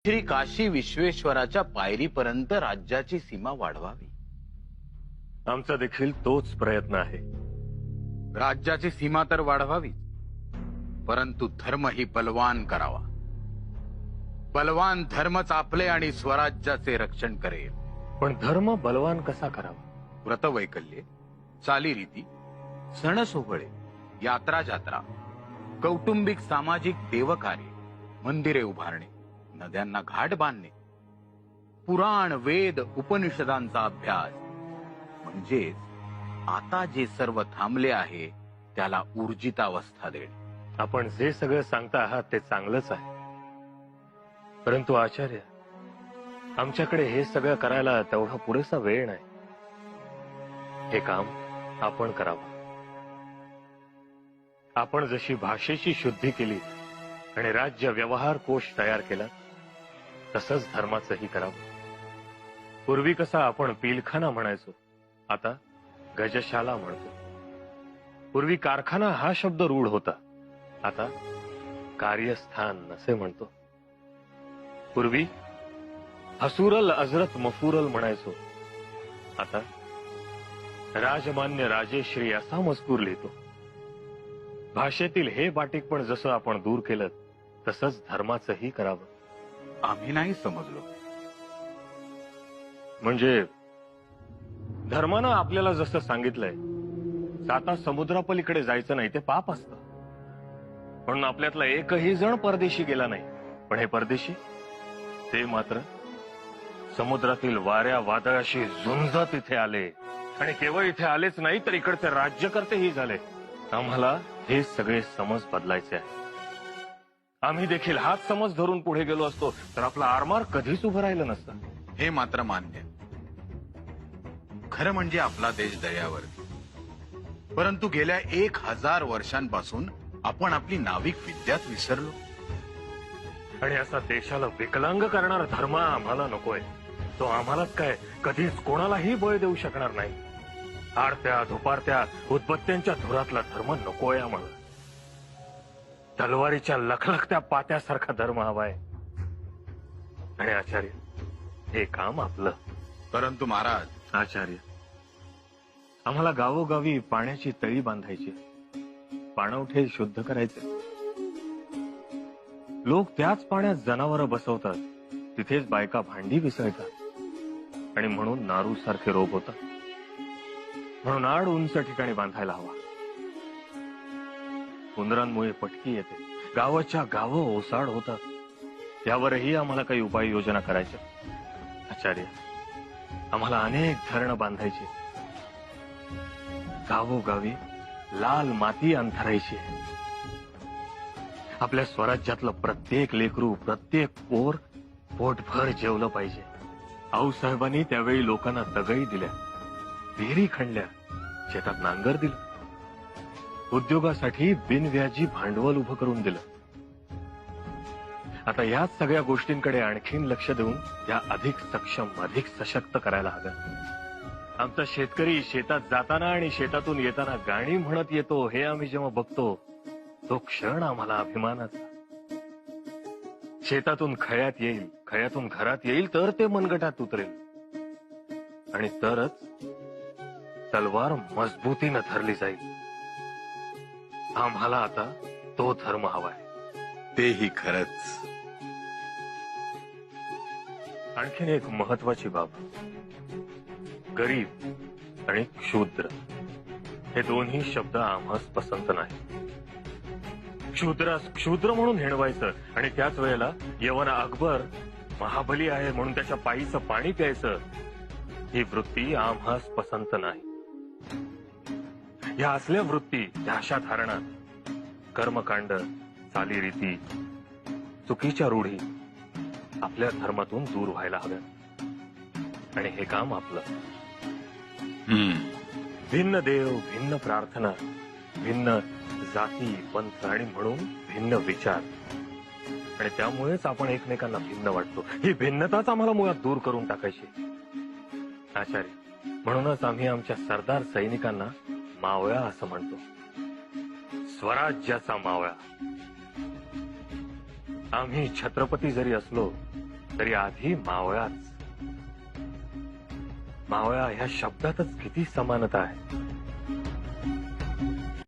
श्री काशी विश्वेश्वराच्या पायरीपर्यंत राज्याची सीमा वाढवावी। आमचा देखील तोच प्रयत्न आहे। राज्याची सीमा तर वाढवावी, परंतु धर्मही बलवान करावा। बलवान धर्मच आपले आणि स्वराज्याचे रक्षण करेल। पण धर्म बलवान कसा करावा? व्रतवैकल्ये, चालीरीती, सण सोहळे, यात्रा जात्रा, कौटुंबिक सामाजिक देवकार्य, मंदिरे उभारणे, नद्यांना घाट बांधणे, पुराण वेद उपनिषदांचा अभ्यास, म्हणजेच आता जे सर्व थांबले आहे त्याला ऊर्जितावस्था देणे। आपण जे सगळं सांगता आहात ते चांगलंच आहे, परंतु आचार्य, आमच्याकडे हे सगळं करायला तेवढा पुरेसा वेळ नाही। हे काम आपण करावं। आपण जशी भाषेची शुद्धी केली आणि राज्य व्यवहार कोश तयार केला, तसंच धर्माचंही करावं। पूर्वी कसा आपण पिलखाना म्हणायचो, आता गजशाला म्हणतो। पूर्वी कारखाना हा शब्द रूढ होता, आता कार्यस्थान असे म्हणतो। पूर्वी हसूरल अजरत मफुरल म्हणायचो, आता राजमान्य राजेश्री असा मजकूर लिहितो। भाषेतील हे बाटिक पण जसं आपण दूर केलं, तसंच धर्माचंही करावं। आम्ही नाही समजलो। म्हणजे धर्मानं आपल्याला जसं सांगितलंय, आता समुद्रापलीकडे जायचं नाही, ते पाप असतं। म्हणून आपल्यातला एकही जण परदेशी गेला नाही, पण हे परदेशी ते मात्र समुद्रातील वाऱ्या वादळाशी झुंजत इथे आले, आणि केवळ इथे आलेच नाही तर इकडचे राज्यकर्तेही झाले। आम्हाला हे सगळे समज बदलायचे आहे। आम्ही देखील हाच समज धरून पुढे गेलो असतो तर आपला आरमार कधीच उभं राहिलं नसतं। हे मात्र मान्य। खरं म्हणजे आपला देश दर्यावरती, परंतु गेल्या 1000 वर्षांपासून आपण आपली नाविक विद्याच विसरलो। आणि असा देशाला विकलांग करणारा धर्म आम्हाला नकोय। तो आम्हालाच काय कधीच कोणालाही बळ देऊ शकणार नाही। आरत्या धुपारत्या उदबत्त्यांच्या धुरातला धर्म नकोय आम्हाला। तलवारीच्या लखलखत्या पात्यासारखा धर्म हवाय। आणि आचार्य, हे काम आपलं। परंतु महाराज, आचार्य, आम्हाला गावोगावी पाण्याची तळी बांधायची, पाणवठे शुद्ध करायचे। लोक त्याच पाण्यात जनावरं बसवतात, तिथेच बायका भांडी विसळतात, आणि म्हणून नारू सारखे रोग होतात। म्हणून आड उंच ठिकाणी बांधायला हवा। उंदरांमुळे पटकी येते, गावाच्या गावं ओसाड होतात। यावरही आम्हाला काही उपाययोजना करायच्या। आचार्य, आम्हाला अनेक धरणं बांधायची, गावोगावी लाल माती अंथरायची। आपल्या स्वराज्यातलं प्रत्येक लेकरू, प्रत्येक पोर पोटभर जेवलं पाहिजे। आऊसाहेबांनी त्यावेळी लोकांना तगई दिल्या, विहिरी खणल्या, शेतात नांगर दिलं, उद्योगासाठी बिनव्याजी भांडवल उभं करून दिलं। आता याच सगळ्या गोष्टींकडे आणखीन लक्ष देऊन या अधिक सक्षम, अधिक सशक्त करायला हव्या। आमचा शेतकरी शेतात जाताना आणि शेतातून येताना गाणी म्हणत येतो, हे आम्ही जेव्हा बघतो, तो क्षण आम्हाला अभिमानाचा। शेतातून खळ्यात येईल, खळ्यातून घरात येईल, तर ते मनगटात उतरेल, आणि तरच तलवार मजबूतीनं धरली जाईल। आम्हाला आता तो धर्म हवाय। तेही खरंच। आणखीन एक महत्वाची बाब, गरीब आणि क्षुद्र हे दोन्ही शब्द आम्हास पसंत नाही। क्षुद्रास क्षुद्र म्हणून हिणवायचं आणि त्याच वेळेला यवन अकबर महाबली आहे म्हणून त्याच्या पायीचं पाणी प्यायचं, ही वृत्ती आम्हास पसंत नाही। या असल्या वृत्ती, या अशा धारणा, कर्मकांड, चालीरीती, चुकीच्या रूढी आपल्या धर्मातून दूर व्हायला हव्या। आणि हे काम आपलं। भिन्न देव, भिन्न प्रार्थना, भिन्न जाती पंथ, आणि म्हणून भिन्न विचार, आणि त्यामुळेच आपण एकमेकांना भिन्न वाटतो। ही भिन्नताच आम्हाला मुळात दूर करून टाकायची। आचार्य, म्हणूनच आम्ही आमच्या सरदार सैनिकांना मावळा असं म्हणतो, स्वराज्याचा मावळा। आम्ही छत्रपती जरी असलो तरी आधी मावळाच. मावळा ह्या शब्दातच किती समानता आहे.